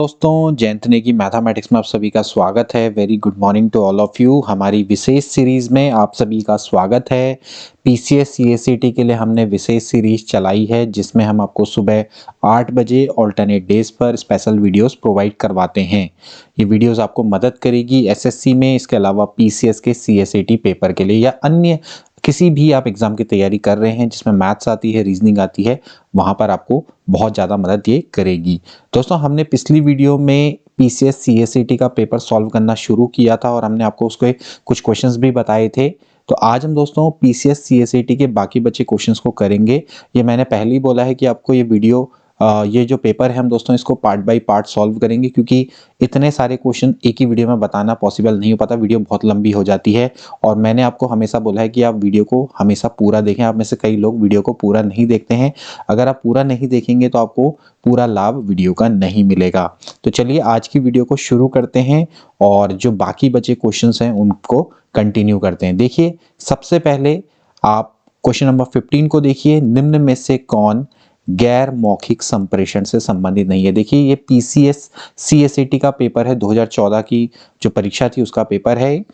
दोस्तों जयंतने की मैथमेटिक्स में आप सभी का स्वागत है। Very good morning to all of you. हमारी विशेष सीरीज में आप सभी का स्वागत है। पीसीएस सीएसईटी के लिए हमने विशेष सीरीज चलाई है जिसमें हम आपको सुबह 8 बजे ऑल्टरनेट डेज पर स्पेशल वीडियोस प्रोवाइड करवाते हैं। ये वीडियोस आपको मदद करेगी एसएससी में, इसके अलावा पीसीएस के सीएसईटी पेपर के लिए या अन्य किसी भी आप एग्जाम की तैयारी कर रहे हैं जिसमें मैथ्स आती है, रीजनिंग आती है, वहां पर आपको बहुत ज़्यादा मदद ये करेगी। दोस्तों हमने पिछली वीडियो में पीसीएस सीएसईटी का पेपर सॉल्व करना शुरू किया था और हमने आपको उसके कुछ क्वेश्चंस भी बताए थे। तो आज हम दोस्तों पीसीएस सीएसईटी के बाकी बचे क्वेश्चंस को करेंगे। ये मैंने पहले ही बोला है कि आपको ये वीडियो ये जो पेपर है हम दोस्तों इसको पार्ट बाय पार्ट सॉल्व करेंगे, क्योंकि इतने सारे क्वेश्चन एक ही वीडियो में बताना पॉसिबल नहीं हो पाता, वीडियो बहुत लंबी हो जाती है। और मैंने आपको हमेशा बोला है कि आप वीडियो को हमेशा पूरा देखें। आप में से कई लोग वीडियो को पूरा नहीं देखते हैं। अगर आप पूरा नहीं देखेंगे तो आपको पूरा लाभ वीडियो का नहीं मिलेगा। तो चलिए आज की वीडियो को शुरू करते हैं और जो बाकी बचे क्वेश्चंस हैं उनको कंटिन्यू करते हैं। देखिए सबसे पहले आप क्वेश्चन नंबर 15 को देखिए। निम्न में से कौन गैर मौखिक संप्रेषण से संबंधित नहीं है? देखिए ये पीसीएस सीएसईटी का पेपर है, 2014 की जो परीक्षा थी उसका पेपर है।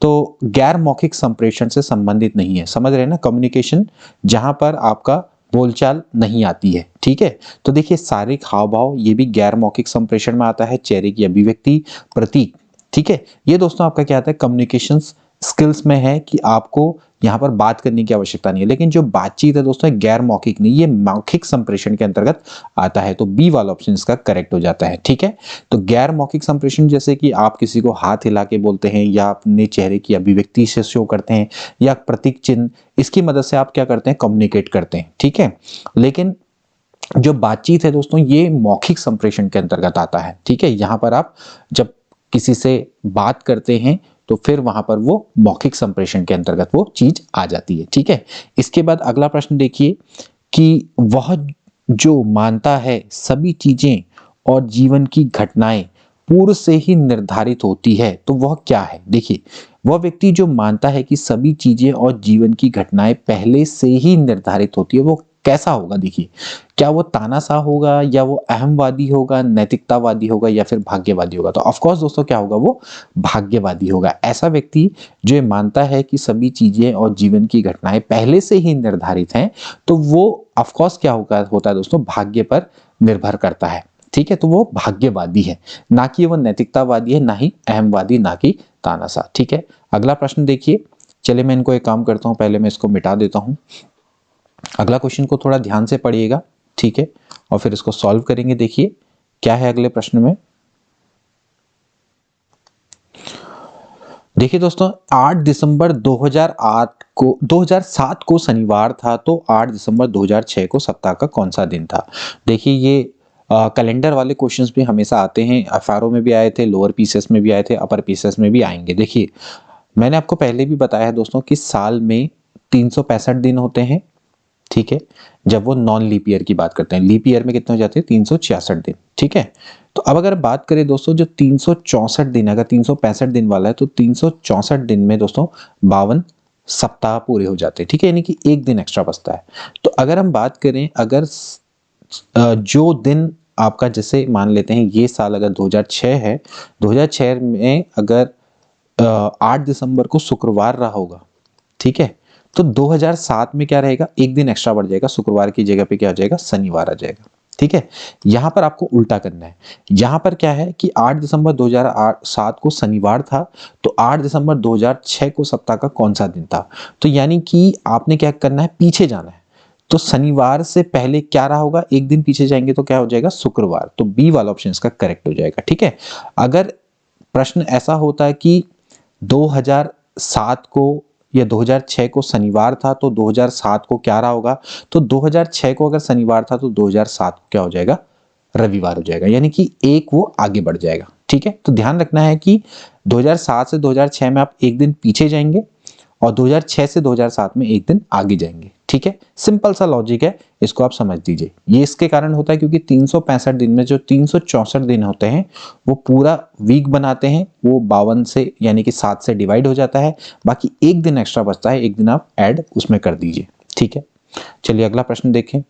तो गैर मौखिक संप्रेषण से संबंधित नहीं है, समझ रहे हैं ना, कम्युनिकेशन जहां पर आपका बोलचाल नहीं आती है। ठीक है, तो देखिए शारीरिक हाव भाव ये भी गैर मौखिक संप्रेषण में आता है, चेहरे की अभिव्यक्ति, प्रतीक। ठीक है, ये दोस्तों आपका क्या आता है, कम्युनिकेशन स्किल्स में है कि आपको यहाँ पर बात करने की आवश्यकता नहीं है। लेकिन जो बातचीत है दोस्तों गैर मौखिक नहीं, ये मौखिक संप्रेषण के अंतर्गत आता है। तो बी वाला ऑप्शन इसका करेक्ट हो जाता है। ठीक है, तो गैर मौखिक संप्रेषण जैसे कि आप किसी को हाथ हिला के बोलते हैं या अपने चेहरे की अभिव्यक्ति से शो करते हैं या प्रतीक चिन्ह, इसकी मदद से आप क्या करते हैं, कम्युनिकेट करते हैं। ठीक है, लेकिन जो बातचीत है दोस्तों ये मौखिक संप्रेषण के अंतर्गत आता है। ठीक है, यहाँ पर आप जब किसी से बात करते हैं तो फिर वहां पर वो मौखिक संप्रेषण के अंतर्गत वो चीज आ जाती है। ठीक है, इसके बाद अगला प्रश्न देखिए कि वह जो मानता है सभी चीजें और जीवन की घटनाएं पूर्व से ही निर्धारित होती है तो वह क्या है? देखिए वह व्यक्ति जो मानता है कि सभी चीजें और जीवन की घटनाएं पहले से ही निर्धारित होती है, वो कैसा होगा? देखिए क्या वो तानाशाह होगा या वो अहमवादी होगा, नैतिकतावादी होगा या फिर भाग्यवादी होगा? तो ऑफ कोर्स दोस्तों क्या होगा, वो भाग्यवादी होगा। ऐसा व्यक्ति जो मानता है कि सभी चीजें और जीवन की घटनाएं पहले से ही निर्धारित हैं तो वो ऑफ कोर्स क्या होता है दोस्तों, भाग्य पर निर्भर करता है। ठीक है, तो वो भाग्यवादी है, ना कि वो नैतिकतावादी है, ना ही अहमवादी, ना कि तानाशाह। ठीक है, अगला प्रश्न देखिए। चलिए मैं इनको एक काम करता हूं, पहले मैं इसको मिटा देता हूं। अगला क्वेश्चन को थोड़ा ध्यान से पढ़िएगा। ठीक है, और फिर इसको सॉल्व करेंगे। देखिए क्या है अगले प्रश्न में। देखिए दोस्तों 8 दिसंबर 2007 को शनिवार था, तो 8 दिसंबर 2006 को सप्ताह का कौन सा दिन था? देखिए ये कैलेंडर वाले क्वेश्चंस भी हमेशा आते हैं, एफआरओ में भी आए थे, लोअर पीसीएस में भी आए थे, अपर पीसीएस में भी आएंगे। देखिए मैंने आपको पहले भी बताया है दोस्तों कि साल में 365 दिन होते हैं। ठीक है, जब वो नॉन लीप ईयर की बात करते हैं, लीप ईयर में कितने हो जाते हैं, 366 दिन। ठीक है, तो अब अगर बात करें दोस्तों जो 364 दिन, अगर 365 दिन वाला है तो 364 दिन में दोस्तों 52 सप्ताह पूरे हो जाते हैं। ठीक है, यानी कि एक दिन एक्स्ट्रा बचता है। तो अगर हम बात करें, अगर जो दिन आपका, जैसे मान लेते हैं ये साल अगर 2006 है, 2006 में अगर 8 दिसंबर को शुक्रवार रहा होगा, ठीक है, तो 2007 में क्या रहेगा, एक दिन एक्स्ट्रा बढ़ जाएगा, शुक्रवार की जगह पे क्या आ जाएगा, शनिवार आ जाएगा। ठीक है, यहां पर आपको उल्टा करना है। यहां पर क्या है कि 8 दिसंबर 2007 को शनिवार था, तो 8 दिसंबर 2006 को सप्ताह का कौन सा दिन था? तो यानी कि आपने क्या करना है, पीछे जाना है। तो शनिवार से पहले क्या रहा होगा, एक दिन पीछे जाएंगे तो क्या हो जाएगा, शुक्रवार। तो बी वाला ऑप्शन इसका करेक्ट हो जाएगा। ठीक है, अगर प्रश्न ऐसा होता है कि 2007 को या 2006 को शनिवार था तो 2007 को क्या रहा होगा, तो 2006 को अगर शनिवार था तो 2007 को क्या हो जाएगा, रविवार हो जाएगा, यानी कि एक वो आगे बढ़ जाएगा। ठीक है, तो ध्यान रखना है कि 2007 से 2006 में आप एक दिन पीछे जाएंगे और 2006 से 2007 में एक दिन आगे जाएंगे। ठीक है, सिंपल सा लॉजिक है, इसको आप समझ दीजिए। ये इसके कारण होता है क्योंकि 365 दिन में जो 364 दिन होते हैं वो पूरा वीक बनाते हैं, वो 52 से यानी कि 7 से डिवाइड हो जाता है, बाकी एक दिन एक्स्ट्रा बचता है, एक दिन आप ऐड उसमें कर दीजिए। ठीक है, चलिए अगला प्रश्न देखें।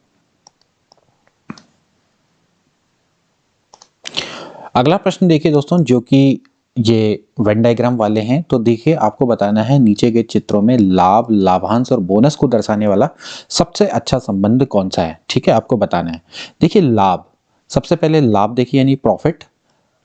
अगला प्रश्न देखिए दोस्तों, जो कि ये वेन डायग्राम वाले हैं। तो देखिए आपको बताना है नीचे के चित्रों में लाभ, लाभांश और बोनस को दर्शाने वाला सबसे अच्छा संबंध कौन सा है। ठीक है, आपको बताना है। देखिए लाभ, सबसे पहले लाभ देखिए यानी प्रॉफिट,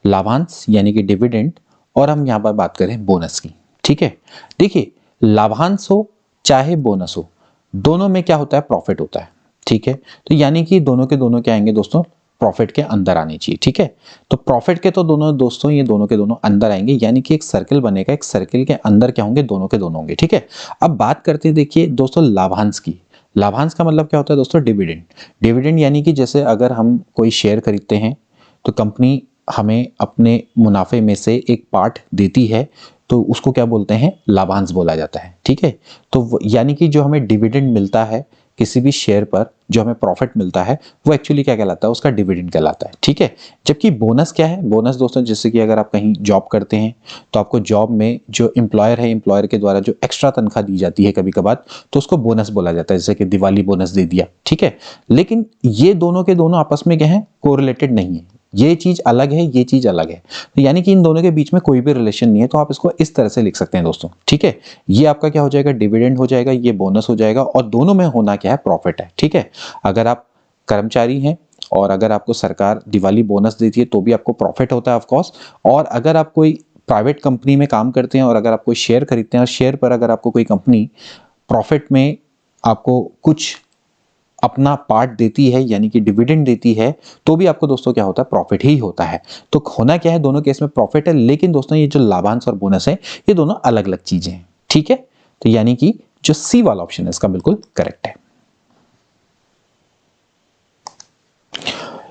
लाभांश यानी कि डिविडेंड, और हम यहाँ पर बात करें बोनस की। ठीक है, देखिए लाभांश हो चाहे बोनस हो, दोनों में क्या होता है, प्रॉफिट होता है। ठीक है, तो यानी कि दोनों के दोनों क्या आएंगे दोस्तों, प्रॉफिट के अंदर आने चाहिए। ठीक है, तो प्रॉफिट के तो दोनों दोस्तों, ये दोनों के दोनों अंदर आएंगे, यानी कि एक सर्कल बनेगा, एक सर्कल के अंदर क्या होंगे, दोनों के दोनों होंगे। ठीक है, अब बात करते हैं देखिए दोस्तों लाभांश की। लाभांश का मतलब क्या होता है दोस्तों, डिविडेंड। डिविडेंड यानी कि जैसे अगर हम कोई शेयर खरीदते हैं तो कंपनी हमें अपने मुनाफे में से एक पार्ट देती है, तो उसको क्या बोलते हैं, लाभांश बोला जाता है। ठीक है, तो यानी कि जो हमें डिविडेंड मिलता है किसी भी शेयर पर, जो हमें प्रॉफिट मिलता है, वो एक्चुअली क्या कहलाता है, उसका डिविडेंड कहलाता है। ठीक है, जबकि बोनस क्या है, बोनस दोस्तों जैसे कि अगर आप कहीं जॉब करते हैं तो आपको जॉब में जो एम्प्लॉयर है, एम्प्लॉयर के द्वारा जो एक्स्ट्रा तनख्वाह दी जाती है कभी कभार, तो उसको बोनस बोला जाता है, जैसे कि दिवाली बोनस दे दिया। ठीक है, लेकिन ये दोनों के दोनों आपस में क्या है, कोरिलेटेड नहीं है। ये चीज अलग है, ये चीज अलग है, तो यानी कि इन दोनों के बीच में कोई भी रिलेशन नहीं है। तो आप इसको इस तरह से लिख सकते हैं दोस्तों। ठीक है, ये आपका क्या हो जाएगा, डिविडेंड हो जाएगा, ये बोनस हो जाएगा, और दोनों में होना क्या है, प्रॉफिट है। ठीक है, अगर आप कर्मचारी हैं और अगर आपको सरकार दिवाली बोनस देती है तो भी आपको प्रॉफिट होता है ऑफ कोर्स, और अगर आप कोई प्राइवेट कंपनी में काम करते हैं और अगर आप कोई शेयर खरीदते हैं और शेयर पर अगर आपको कोई कंपनी प्रॉफिट में आपको कुछ अपना पार्ट देती है, यानी कि डिविडेंड देती है, तो भी आपको दोस्तों क्या होता है, प्रॉफिट ही होता है। तो होना क्या है, दोनों केस में प्रॉफिट है, लेकिन दोस्तों ये जो लाभांश और बोनस है, ये दोनों अलग अलग चीजें हैं। ठीक है, तो यानी कि जो सी वाला ऑप्शन है इसका बिल्कुल करेक्ट है।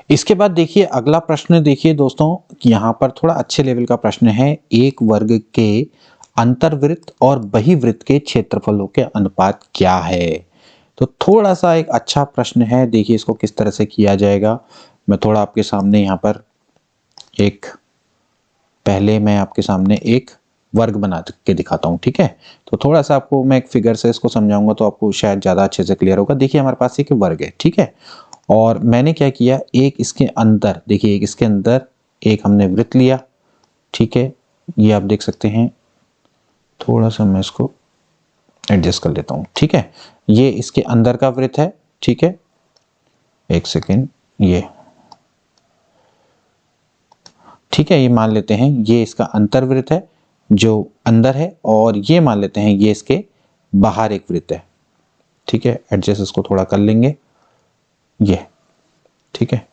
इसके बाद देखिए अगला प्रश्न, देखिए दोस्तों यहां पर थोड़ा अच्छे लेवल का प्रश्न है। एक वर्ग के अंतर्वृत्त और बहिर्वृत्त के क्षेत्रफलों के अनुपात क्या है। तो थोड़ा सा एक अच्छा प्रश्न है, देखिए इसको किस तरह से किया जाएगा। मैं थोड़ा आपके सामने यहाँ पर एक, पहले मैं आपके सामने एक वर्ग बना के दिखाता हूँ। ठीक है, तो थोड़ा सा आपको मैं एक फिगर से इसको समझाऊंगा तो आपको शायद ज़्यादा अच्छे से क्लियर होगा। देखिए हमारे पास एक वर्ग है, ठीक है, और मैंने क्या किया, एक इसके अंदर, देखिए एक इसके अंदर एक हमने वृत्त लिया। ठीक है, ये आप देख सकते हैं, थोड़ा सा मैं इसको एडजस्ट कर लेता हूँ। ठीक है, ये इसके अंदर का वृत्त है। ठीक है, एक सेकेंड, ये ठीक है, ये मान लेते हैं ये इसका अंतर्वृत्त है जो अंदर है, और ये मान लेते हैं ये इसके बाहर एक वृत्त है। ठीक है, एडजस्ट इसको थोड़ा कर लेंगे, ये ठीक है,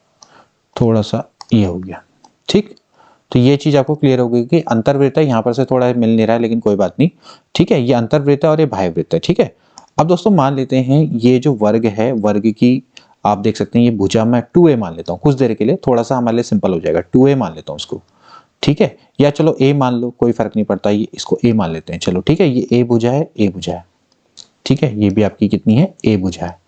थोड़ा सा ये हो गया। ठीक, तो ये चीज आपको क्लियर हो गई कि अंतर्वृत्त है, यहां पर से थोड़ा मिल नहीं रहा है लेकिन कोई बात नहीं। ठीक है, ये अंतर्वृत्त है और ये बाह्यवृत्त है। ठीक है, अब दोस्तों मान लेते हैं ये जो वर्ग है, वर्ग की आप देख सकते हैं ये भुजा मैं 2a मान लेता हूँ कुछ देर के लिए, थोड़ा सा हमारे लिए सिंपल हो जाएगा, 2a मान लेता हूँ उसको। ठीक है, या चलो a मान लो, कोई फर्क नहीं पड़ता, ये इसको a मान लेते हैं। चलो ठीक है, ये a भुजा है, a भुजा है। ठीक है, ये भी आपकी कितनी है, a भुजा है।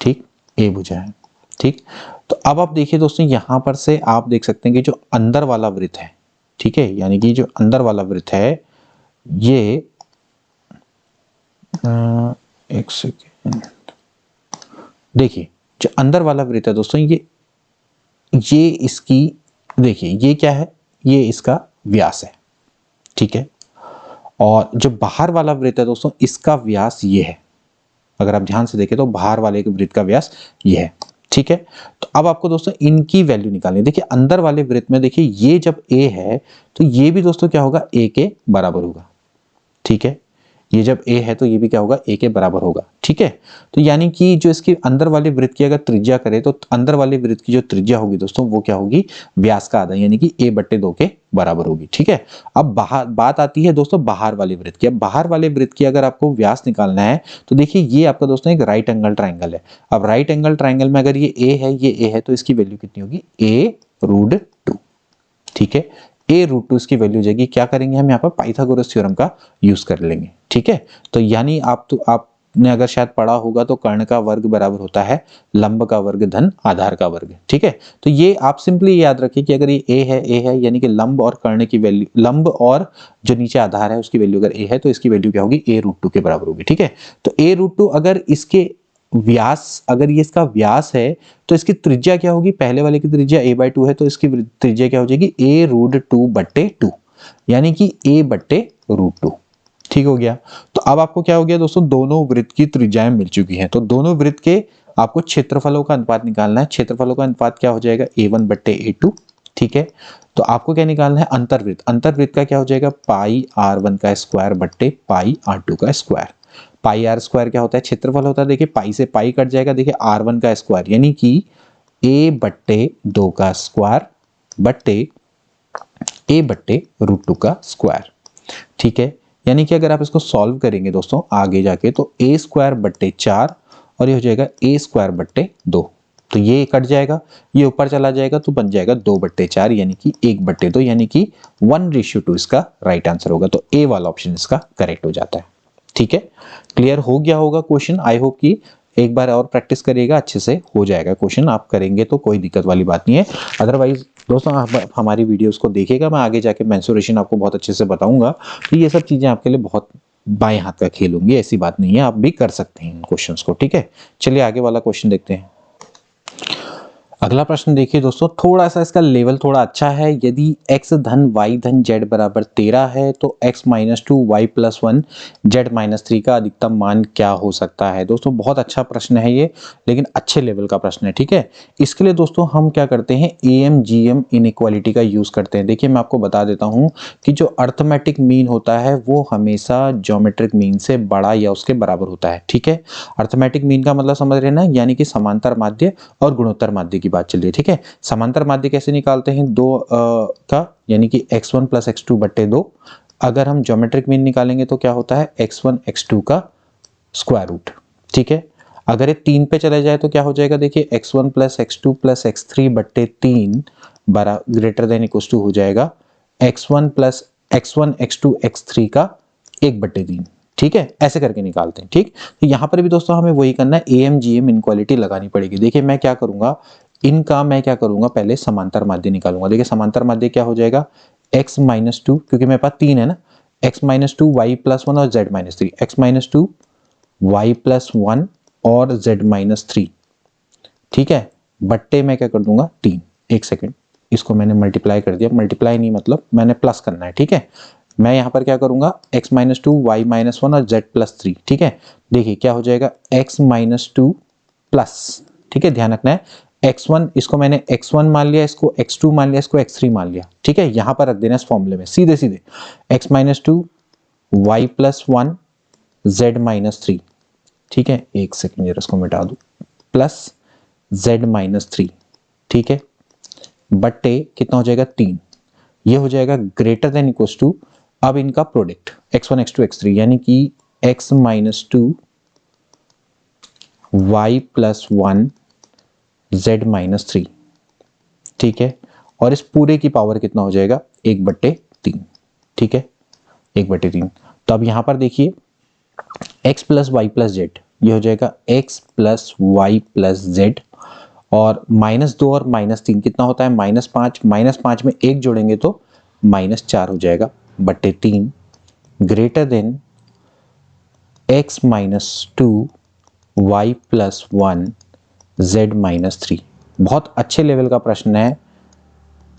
ठीक, a भुजा है। ठीक, तो अब आप देखिए दोस्तों यहां पर से आप देख सकते हैं कि जो अंदर वाला वृत्त है, ठीक है, यानी कि जो अंदर वाला वृत्त है, ये एक सेकेंड, देखिए जो अंदर वाला वृत्त है दोस्तों, ये इसकी, देखिए ये क्या है, ये इसका व्यास है। ठीक है, और जो बाहर वाला वृत्त है दोस्तों, इसका व्यास ये है। अगर आप ध्यान से देखें तो बाहर वाले के वृत्त का व्यास ये है। ठीक है, तो अब आपको दोस्तों इनकी वैल्यू निकालनी है। देखिए अंदर वाले वृत्त में देखिए ये जब a है तो ये भी दोस्तों क्या होगा, a के बराबर होगा। ठीक है, ये जब a है तो ये भी क्या होगा, a के बराबर होगा। ठीक है, तो यानी कि जो इसके अंदर वाले वृत्त की अगर त्रिज्या करें तो अंदर वाले वृत्त की जो त्रिज्या होगी दोस्तों, वो क्या होगी, व्यास का आधा, यानी कि a/2 के बराबर होगी। ठीक है, अब बात आती है दोस्तों बाहर वाले वृत्त की। अब बाहर वाले वृत्त की अगर आपको व्यास निकालना है तो देखिए ये आपका दोस्तों एक राइट एंगल ट्राइंगल है। अब राइट एंगल ट्राइंगल में अगर ये a है, ये a है, तो इसकी वैल्यू कितनी होगी, a√2। ठीक है, a√2 इसकी वैल्यू हो जाएगी। क्या करेंगे हम यहाँ पर पाइथागोरस थ्योरम का यूज कर लेंगे। ठीक है, तो यानी आपने अगर शायद पढ़ा होगा तो कर्ण का वर्ग बराबर होता है लंब का वर्ग धन आधार का वर्ग। ठीक है, तो ये आप सिंपली याद रखिए कि अगर ये a है यानी कि लंब और कर्ण की वैल्यू, लंब और जो नीचे आधार है उसकी वैल्यू अगर a है तो इसकी वैल्यू क्या होगी, a√2 के बराबर होगी। ठीक है, तो a√2 अगर इसके व्यास, अगर ये इसका व्यास है तो इसकी त्रिज्या क्या होगी, पहले वाले की त्रिज्या a/2 है तो इसकी त्रिज्या क्या हो जाएगी a√2/2, यानी कि a/√2। ठीक हो गया। तो अब आपको क्या हो गया दोस्तों, दोनों वृत्त की त्रिज्याएं मिल चुकी हैं, तो दोनों वृत्त के आपको क्षेत्रफलों का अनुपात निकालना है। क्षेत्रफलों का अनुपात क्या हो जाएगा, a1/a2। ठीक है, तो आपको क्या निकालना है, अंतर्वृत्त। अंतर्वृत्त का क्या हो जाएगा, पाई r1 का स्क्वायर बट्टे पाई r2 का स्क्वायर। पाई आर स्क्वायर क्या होता है, क्षेत्रफल होता है। देखिए पाई से पाई कट जाएगा, देखिए r1 का स्क्वायर यानी कि a/2 का स्क्वायर बट्टे a/√2 का स्क्वायर। ठीक है, यानी कि अगर आप इसको सॉल्व करेंगे दोस्तों आगे जाके तो a²/4 और ये हो जाएगा a²/2। तो ये कट जाएगा, ये ऊपर चला जाएगा तो बन जाएगा 2/4 यानी कि 1/2, यानी कि 1:2 इसका राइट आंसर होगा। तो ए वाला ऑप्शन इसका करेक्ट हो जाता है। ठीक है, क्लियर हो गया होगा क्वेश्चन। आई होप कि एक बार और प्रैक्टिस करिएगा, अच्छे से हो जाएगा क्वेश्चन। आप करेंगे तो कोई दिक्कत वाली बात नहीं है। अदरवाइज दोस्तों आप हमारी वीडियोस को देखिएगा, मैं आगे जाके मेंसुरेशन आपको बहुत अच्छे से बताऊंगा। तो ये सब चीजें आपके लिए बहुत बाएं हाथ का खेल होंगी, ऐसी बात नहीं है, आप भी कर सकते हैं इन क्वेश्चंस को। ठीक है, चलिए आगे वाला क्वेश्चन देखते हैं। अगला प्रश्न देखिए दोस्तों, थोड़ा सा इसका लेवल थोड़ा अच्छा है। यदि x धन y धन z बराबर 13 है तो x - 2 y + 1 z - 3 का अधिकतम मान क्या हो सकता है। दोस्तों बहुत अच्छा प्रश्न है ये, लेकिन अच्छे लेवल का प्रश्न है। ठीक है, इसके लिए दोस्तों हम क्या करते हैं, AMGM इनइक्वालिटी का यूज करते हैं। देखिए मैं आपको बता देता हूं कि जो अर्थमेटिक मीन होता है वो हमेशा ज्योमेट्रिक मीन से बड़ा या उसके बराबर होता है। ठीक है, अर्थमेटिक मीन का मतलब समझ रहे ना, यानी कि समांतर माध्य और गुणोत्तर माध्य की बात चल रही है। ठीक है, समांतर माध्य कैसे निकालते हैं, दो का यानी कि x1 + x2/2। अगर हम ज्योमेट्रिक मीन निकालेंगे तो क्या होता है, x1 x2 का स्क्वायर रूट। ठीक है, अगर ये 3 पे चले जाए तो क्या हो जाएगा, देखिए x1 + x2 + x3/3 greater than equal to हो जाएगा x1 + x1 x2 x3 का 1/3। ठीक है, ऐसे करके निकालते हैं। ठीक, तो यहाँ पर भी दोस्तों हमें वही करना है, AMGM इनक्वालिटी लगानी पड़ेगी। देखिए मैं क्या करूंगा, इनका मैं क्या करूंगा, पहले समांतर माध्य निकालूंगा। देखिए समांतर माध्य क्या हो जाएगा, x - 2, क्योंकि मेरे पास 3 है ना, x - 2 y + 1 और z - 3, x - 2 y + 1 और z - 3। ठीक है, बट्टे में क्या कर दूंगा 3। एक सेकेंड, इसको मैंने मल्टीप्लाई कर दिया, मल्टीप्लाई नहीं मतलब मैंने प्लस करना है। ठीक है, मैं यहां पर क्या करूंगा, x - 2 y - 1 और z + 3। ठीक है, देखिए क्या हो जाएगा, x - 2 प्लस, ठीक है ध्यान रखना है, x1 इसको मैंने x1 मान लिया, इसको x2 मान लिया, इसको x3 मान लिया। ठीक है, यहां पर रख देना इस फॉर्मूले में सीधे सीधे, x - 2 y + 1 z - 3। ठीक है, एक सेकेंड जरा इसको मिटा दूं, प्लस z - 3। ठीक है, बट्टे कितना हो जाएगा 3, ये हो जाएगा ग्रेटर देन इक्वल टू, अब इनका प्रोडक्ट x1 x2 x3 यानी कि x - 2 y + 1 z - 3। ठीक है, और इस पूरे की पावर कितना हो जाएगा, 1/3। ठीक है, 1/3। तो अब यहां पर देखिए x + y + z, ये हो जाएगा x + y + z, और -2 और -3 कितना होता है, -5, -5 में 1 जोड़ेंगे तो -4 हो जाएगा बट्टे 3, greater than x - 2 y + 1 z - 3। बहुत अच्छे लेवल का प्रश्न है,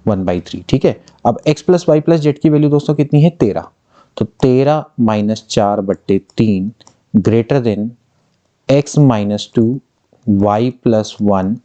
1/3। ठीक है, अब x + y + z की वैल्यू दोस्तों कितनी है, 13। तो 13 - 4/3 greater than x - 2 y + 1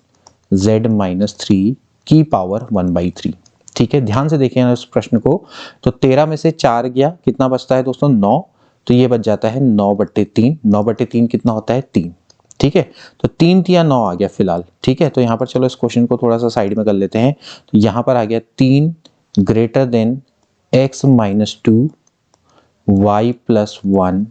z - 3 की पावर 1/3। ठीक है, ध्यान से देखिए इस प्रश्न को, तो 13 में से 4 गया, कितना बचता है दोस्तों, 9। तो ये बच जाता है 9/3। 9/3 कितना होता है, 3। ठीक है, तो 3 या 9 आ गया फिलहाल। ठीक है, तो यहाँ पर चलो इस क्वेश्चन को थोड़ा सा साइड में कर लेते हैं। तो यहाँ पर आ गया 3 greater than x - 2 y + 1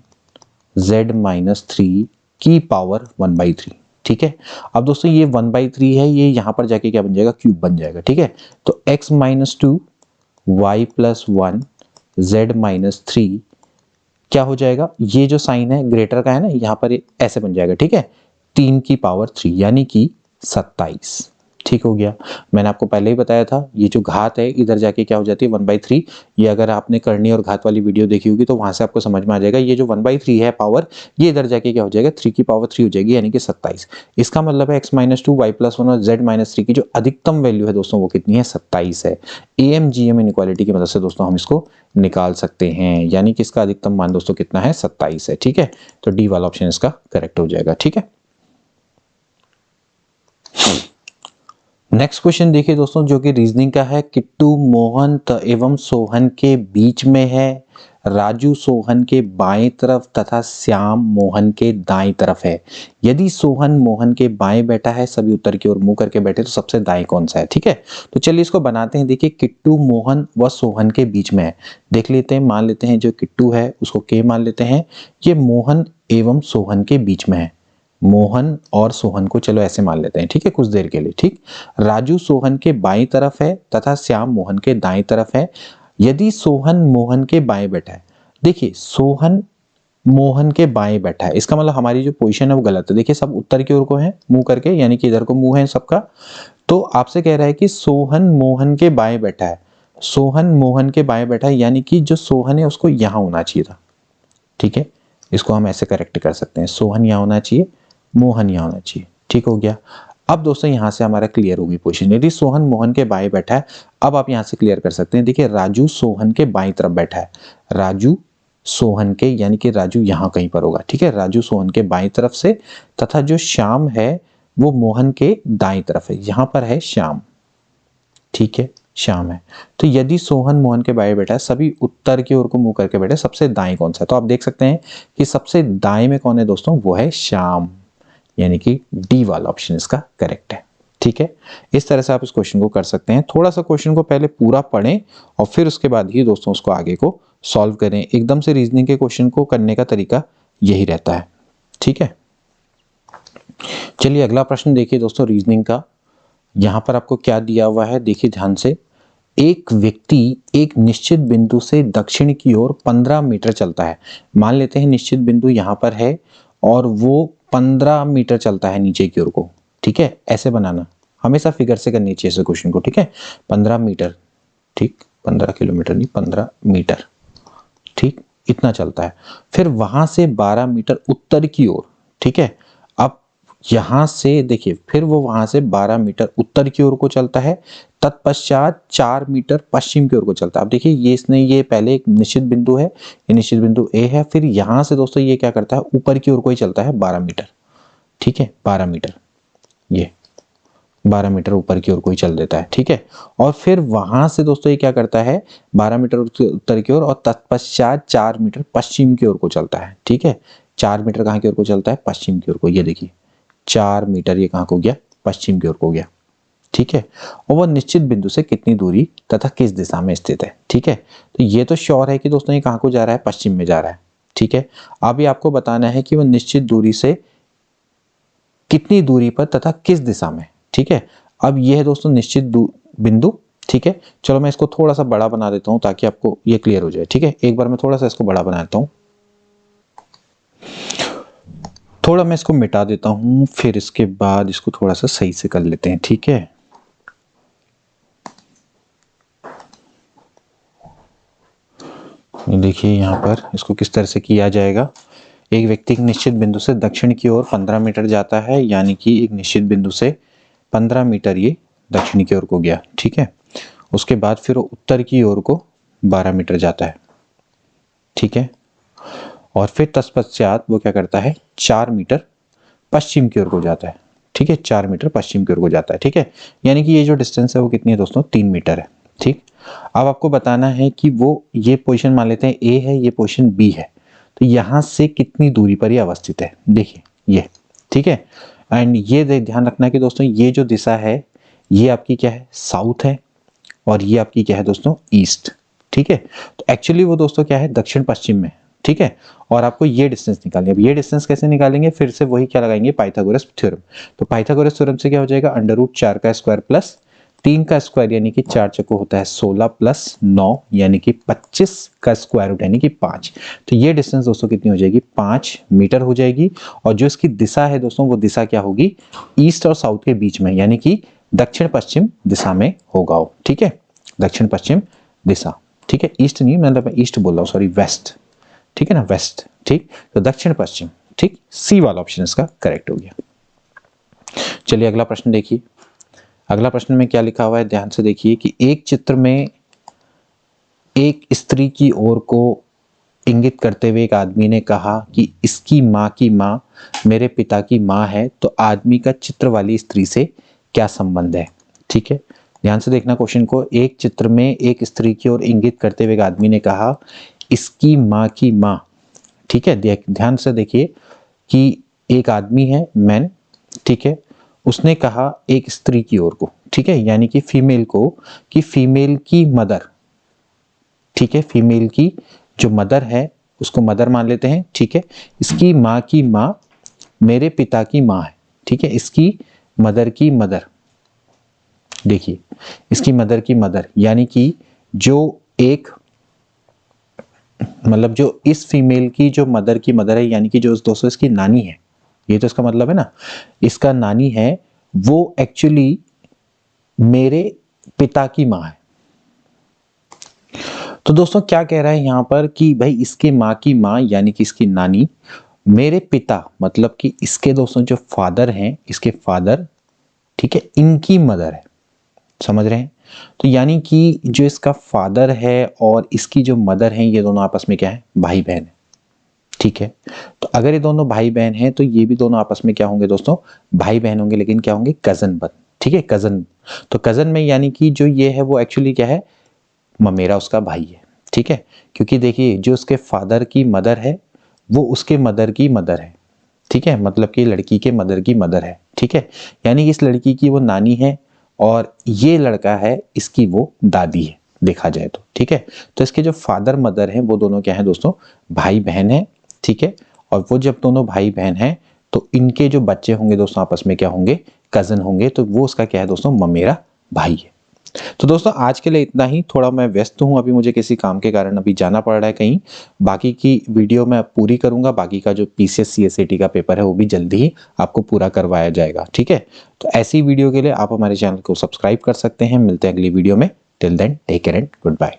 z - 3 की पावर 1/3। ठीक है, अब दोस्तों ये 1/3 है, ये यहां पर जाके क्या बन जाएगा, क्यूब बन जाएगा। ठीक है, तो x - 2 y + 1 z - 3 क्या हो जाएगा, ये जो साइन है ग्रेटर का है ना, यहां पर ऐसे बन जाएगा। ठीक है, 3 की पावर 3 यानी कि 27। ठीक हो गया। मैंने आपको पहले ही बताया था ये जो घात है इधर जाके क्या हो जाती है 1/3। ये अगर आपने करनी और घात वाली वीडियो देखी होगी तो वहां से आपको समझ में आ जाएगा। ये जो 1/3 है पावर, ये इधर जाके क्या हो जाएगा 3 की पावर 3 हो जाएगी, यानी कि 27। इसका मतलब है x-2 y+1 और z-3 की जो अधिकतम वैल्यू है दोस्तों वो कितनी है, 27 है। AMGM इनइक्वालिटी की मदद से दोस्तों हम इसको निकाल सकते हैं, यानी कि इसका अधिकतम मान दोस्तों कितना है, 27 है। ठीक है, तो डी वाला ऑप्शन इसका करेक्ट हो जाएगा। ठीक है, नेक्स्ट क्वेश्चन देखिए दोस्तों, जो कि रीजनिंग का है। किट्टू मोहन एवं सोहन के बीच में है, राजू सोहन के बाएं तरफ तथा श्याम मोहन के दाएं तरफ है। यदि सोहन मोहन के बाएं बैठा है, सभी उत्तर की ओर मुंह करके बैठे, तो सबसे दाएं कौन सा है। ठीक है, तो चलिए इसको बनाते हैं। देखिए किट्टू मोहन व सोहन के बीच में है, देख लेते हैं। मान लेते हैं जो किट्टू है उसको के मान लेते हैं, ये मोहन एवं सोहन के बीच में है। मोहन और सोहन को चलो ऐसे मान लेते हैं, ठीक है, कुछ देर के लिए। ठीक, राजू सोहन के बाईं तरफ है तथा श्याम मोहन के दाईं तरफ है। यदि सोहन मोहन के बाएं बैठा है, देखिए सोहन मोहन के बाएं बैठा है, इसका मतलब हमारी जो पोजीशन है वो गलत है। देखिए सब उत्तर की ओर को है मुंह करके, यानी कि इधर को मुंह है सबका। तो आपसे कह रहा है कि सोहन मोहन के बाएं बैठा है, सोहन मोहन के बाएं बैठा है, यानी कि जो सोहन है उसको यहां होना चाहिए था। ठीक है, इसको हम ऐसे करेक्ट कर सकते हैं, सोहन यहां होना चाहिए, मोहन यहां होना चाहिए। ठीक हो गया। अब दोस्तों यहां से हमारा क्लियर होगी पोजीशन। यदि सोहन मोहन के बाएं बैठा है, अब आप यहां से क्लियर कर सकते हैं। देखिए राजू सोहन के बाईं तरफ बैठा है, राजू सोहन के, यानी कि राजू यहां कहीं पर होगा। ठीक है, राजू सोहन के बाईं तरफ से, तथा जो श्याम है वो मोहन के दाईं तरफ है, यहां पर है श्याम। ठीक है, श्याम है। तो यदि सोहन मोहन के बाएं बैठा है, सभी उत्तर की ओर को मुंह करके बैठे, सबसे दाएं कौन सा है, तो आप देख सकते हैं कि सबसे दाएं में कौन है दोस्तों, वो है श्याम, यानी कि डी वाला ऑप्शन इसका करेक्ट है। ठीक है, इस तरह से आप इस क्वेश्चन को कर सकते हैं। थोड़ा सा क्वेश्चन को पहले पूरा पढ़ें और फिर उसके बाद ही दोस्तों उसको आगे को सॉल्व करें। एकदम से रीजनिंग के क्वेश्चन को करने का तरीका यही रहता है। ठीक है, चलिए अगला प्रश्न देखिए दोस्तों रीजनिंग का। यहां पर आपको क्या दिया हुआ है, देखिए ध्यान से। एक व्यक्ति एक निश्चित बिंदु से दक्षिण की ओर 15 मीटर चलता है। मान लेते हैं निश्चित बिंदु यहां पर है और वो 15 मीटर चलता है नीचे की ओर को। ठीक है, ऐसे बनाना, हमेशा फिगर से करनी चाहिए इस क्वेश्चन को। ठीक है, 15 मीटर, ठीक, 15 किलोमीटर नहीं, 15 मीटर, ठीक, इतना चलता है। फिर वहां से 12 मीटर उत्तर की ओर। ठीक है, अब यहां से देखिए, फिर वो वहां से 12 मीटर उत्तर की ओर को चलता है, तत्पश्चात 4 मीटर पश्चिम की ओर को चलता है। अब देखिए ये इसने, ये पहले एक निश्चित बिंदु है, ये निश्चित बिंदु ए है, फिर यहां से दोस्तों ये क्या करता है, ऊपर की ओर को ही चलता है 12 मीटर। ठीक है, 12 मीटर, ये 12 मीटर ऊपर की ओर को ही चल देता है। ठीक है, और फिर वहां से दोस्तों ये क्या करता है, 12 मीटर उत्तर की ओर और तत्पश्चात 4 मीटर पश्चिम की ओर को चलता है। ठीक है, 4 मीटर कहाँ की ओर को चलता है, पश्चिम की ओर को। ये देखिए 4 मीटर ये कहाँ को गया, पश्चिम की ओर को गया। ठीक है, और वह निश्चित बिंदु से कितनी दूरी तथा किस दिशा में स्थित है। ठीक है, तो ये तो श्योर है कि दोस्तों ये कहाँ को जा रहा है, पश्चिम में जा रहा है। ठीक है, अब ये आपको बताना है कि वह निश्चित दूरी से कितनी दूरी पर तथा किस दिशा में। ठीक है, अब ये है दोस्तों निश्चित बिंदु। ठीक है, चलो मैं इसको थोड़ा सा बड़ा बना देता हूं ताकि आपको ये क्लियर हो जाए। ठीक है, एक बार मैं थोड़ा सा इसको बड़ा बना देता हूं, थोड़ा मैं इसको मिटा देता हूं, फिर इसके बाद इसको थोड़ा सा सही से कर लेते हैं। ठीक है, देखिए यहाँ पर इसको किस तरह से किया जाएगा। एक व्यक्ति एक निश्चित बिंदु से दक्षिण की ओर 15 मीटर जाता है, यानी कि एक निश्चित बिंदु से 15 मीटर ये दक्षिण की ओर को गया। ठीक है, उसके बाद फिर उत्तर की ओर को 12 मीटर जाता है। ठीक है, और फिर तत्पश्चात वो क्या करता है, 4 मीटर पश्चिम की ओर को जाता है। ठीक है, 4 मीटर पश्चिम की ओर को जाता है। ठीक है, यानी कि ये जो डिस्टेंस है वो कितनी है दोस्तों, 3 मीटर है। ठीक, अब आपको बताना है कि वो ये पोजीशन मान लेते हैं ए है, ये पोजीशन बी है, तो यहां से कितनी दूरी पर ये अवस्थित है। देखिए ये, ठीक है, एंड ये ध्यान रखना कि दोस्तों ये जो दिशा है ये आपकी क्या है, साउथ है, और ये आपकी क्या है दोस्तों, ईस्ट। ठीक है, तो एक्चुअली वो दोस्तों क्या है, दक्षिण पश्चिम में। ठीक है, और आपको ये डिस्टेंस निकालनी है। अब ये डिस्टेंस कैसे निकालेंगे, फिर से वही क्या लगाएंगे, पाइथागोरस थ्योरम। तो पाइथागोरस थ्योरम से क्या हो जाएगा, √4 का स्क्वायर प्लस 3 का स्क्वायर, यानी कि 4 चक्को होता है 16 प्लस 9 यानी कि 25 का स्क्वायर रूट यानी कि 5। तो ये डिस्टेंस दोस्तों कितनी हो जाएगी, 5 मीटर हो जाएगी। और जो इसकी दिशा है दोस्तों, वो दिशा क्या होगी, ईस्ट और साउथ के बीच में, यानी कि दक्षिण पश्चिम दिशा में होगा वो, ठीक है, दक्षिण पश्चिम दिशा, ठीक है, ईस्ट नहीं, मतलब मैं ईस्ट बोल रहा हूँ, सॉरी वेस्ट, ठीक है ना, वेस्ट, ठीक, तो दक्षिण पश्चिम, ठीक, सी वाला ऑप्शन इसका करेक्ट हो गया। चलिए अगला प्रश्न देखिए, अगला प्रश्न में क्या लिखा हुआ है, ध्यान से देखिए कि एक चित्र में एक स्त्री की ओर को इंगित करते हुए एक आदमी ने कहा कि इसकी माँ की माँ मेरे पिता की माँ है, तो आदमी का चित्र वाली स्त्री से क्या संबंध है, ठीक है, ध्यान से देखना क्वेश्चन को। एक चित्र में एक स्त्री की ओर इंगित करते हुए एक आदमी ने कहा इसकी माँ की माँ, ठीक है, ध्यान से देखिए कि एक आदमी है मैन, ठीक है, उसने कहा एक स्त्री की ओर को, ठीक है, यानी कि फीमेल को, कि फीमेल की मदर, ठीक है, फीमेल की जो मदर है उसको मदर मान लेते हैं, ठीक है, इसकी माँ की माँ मेरे पिता की माँ है, ठीक है, इसकी मदर की मदर, देखिए इसकी मदर की मदर, यानी कि जो एक, मतलब जो इस फीमेल की जो मदर की मदर है, यानी कि जो दोस्तों इसकी नानी है, ये तो इसका मतलब है ना, इसका नानी है, वो एक्चुअली मेरे पिता की माँ है। तो दोस्तों क्या कह रहा है यहाँ पर कि भाई इसके माँ की माँ यानी कि इसकी नानी मेरे पिता, मतलब कि इसके दोस्तों जो फादर हैं, इसके फादर, ठीक है, इनकी मदर है, समझ रहे हैं, तो यानी कि जो इसका फादर है और इसकी जो मदर है ये दोनों आपस में क्या है, भाई बहन है, ठीक है, तो अगर ये दोनों भाई बहन हैं तो ये भी दोनों आपस में क्या होंगे दोस्तों, भाई बहन होंगे, लेकिन क्या होंगे, कजन बन, ठीक है, कजन, तो कजन में यानी कि जो ये है वो एक्चुअली क्या है, ममेरा उसका भाई है, ठीक है, क्योंकि देखिए जो उसके फादर की मदर है वो उसके मदर की मदर है, ठीक है, मतलब कि लड़की के मदर की मदर है, ठीक है, यानी कि इस लड़की की वो नानी है और ये लड़का है इसकी वो दादी है, देखा जाए तो, ठीक है, तो इसके जो फादर मदर हैं वो दोनों क्या है दोस्तों, भाई बहन है, ठीक है, और वो जब दोनों भाई बहन हैं तो इनके जो बच्चे होंगे दोस्तों आपस में क्या होंगे, कजन होंगे, तो वो उसका क्या है दोस्तों, ममेरा भाई है। तो दोस्तों आज के लिए इतना ही, थोड़ा मैं व्यस्त हूं अभी, मुझे किसी काम के कारण अभी जाना पड़ रहा है कहीं, बाकी की वीडियो मैं पूरी करूंगा, बाकी का जो पीसीएस सीएसईटी का पेपर है वो भी जल्दी ही आपको पूरा करवाया जाएगा, ठीक है, तो ऐसी वीडियो के लिए आप हमारे चैनल को सब्सक्राइब कर सकते हैं। मिलते हैं अगली वीडियो में, till then take care and good bye.